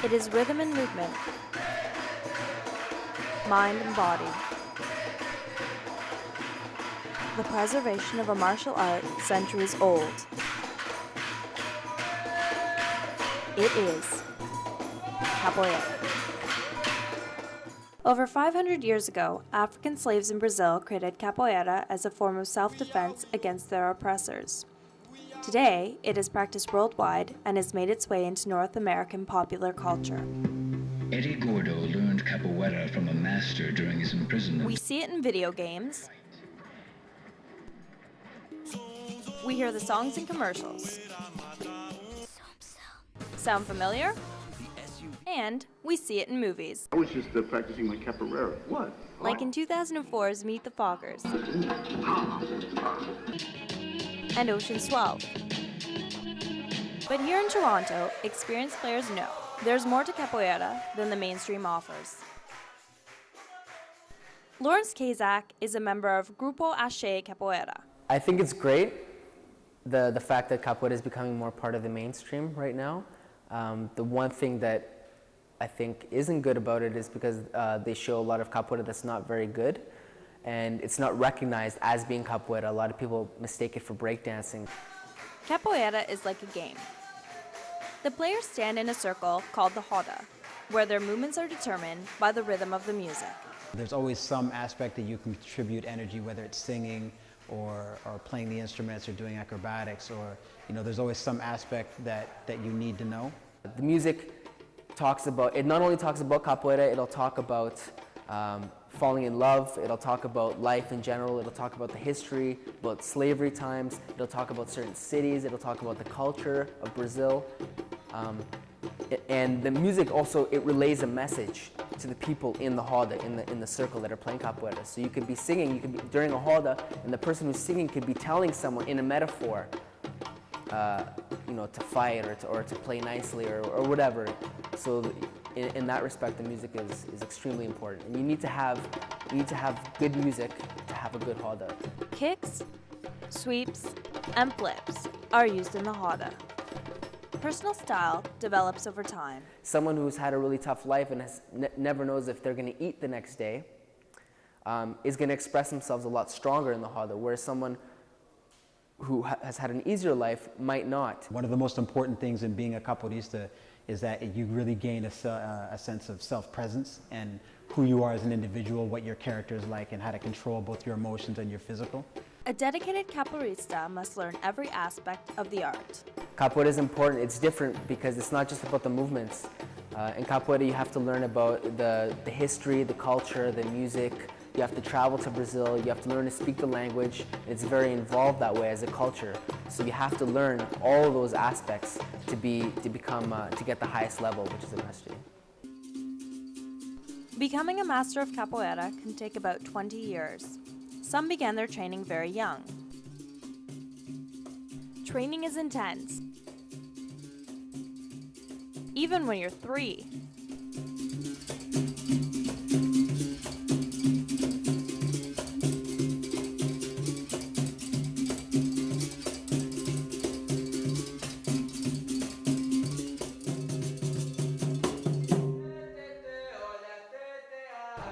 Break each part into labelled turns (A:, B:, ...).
A: It is rhythm and movement, mind and body. The preservation of a martial art centuries old. It is Capoeira. Over 500 years ago, African slaves in Brazil created Capoeira as a form of self-defense against their oppressors. Today, it is practiced worldwide and has made its way into North American popular culture.
B: Eddie Gordo learned Capoeira from a master during his imprisonment.
A: We see it in video games. We hear the songs in commercials. Sound familiar? And we see it in movies.
C: I was just practicing my capoeira. What?
A: Like in 2004's Meet the Fockers and Ocean's 12. But here in Toronto, experienced players know there's more to capoeira than the mainstream offers. Lawrence Kazak is a member of Grupo Capoeira.
D: I think it's great, the fact that capoeira is becoming more part of the mainstream right now. The one thing that I think isn't good about it is because they show a lot of capoeira that's not very good, and it's not recognized as being capoeira. A lot of people mistake it for breakdancing.
A: Capoeira is like a game. The players stand in a circle called the roda, where their movements are determined by the rhythm of the music.
E: There's always some aspect that you can contribute energy, whether it's singing or playing the instruments or doing acrobatics, or there's always some aspect that you need to know.
D: The music talks about, it not only talks about capoeira, it'll talk about falling in love, it'll talk about life in general, it'll talk about the history, about slavery times, it'll talk about certain cities, it'll talk about the culture of Brazil. And the music also, it relays a message to the people in the roda, in the circle that are playing capoeira. So you could be singing, during a roda, and the person who's singing could be telling someone in a metaphor, to fight or to play nicely or whatever. So in that respect, the music is extremely important. And you need to have good music to have a good roda.
A: Kicks, sweeps, and flips are used in the roda. Personal style develops over time.
D: Someone who's had a really tough life and never knows if they're going to eat the next day is going to express themselves a lot stronger in the roda, whereas someone who has had an easier life might not.
E: One of the most important things in being a capoeirista is that you really gain a sense of self-presence and who you are as an individual, what your character is like, and how to control both your emotions and your physical.
A: A dedicated capoeirista must learn every aspect of the art.
D: Capoeira is important. It's different because it's not just about the movements. In capoeira, you have to learn about the history, the culture, the music. You have to travel to Brazil. You have to learn to speak the language. It's very involved that way as a culture. So you have to learn all of those aspects to get the highest level, which is a mastery.
A: Becoming a master of capoeira can take about 20 years. Some began their training very young. Training is intense, even when you're 3.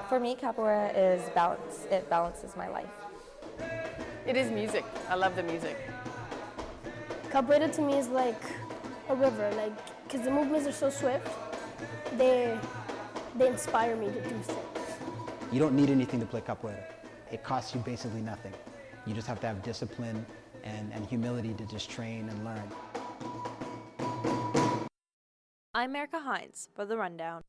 F: For me, capoeira is balance. It balances my life.
G: It is music. I love the music.
H: Capoeira to me is like a river, because the movements are so swift, they inspire me to do things.
E: You don't need anything to play capoeira. It costs you basically nothing. You just have to have discipline and humility to just train and learn.
A: I'm Erica Hines for The Rundown.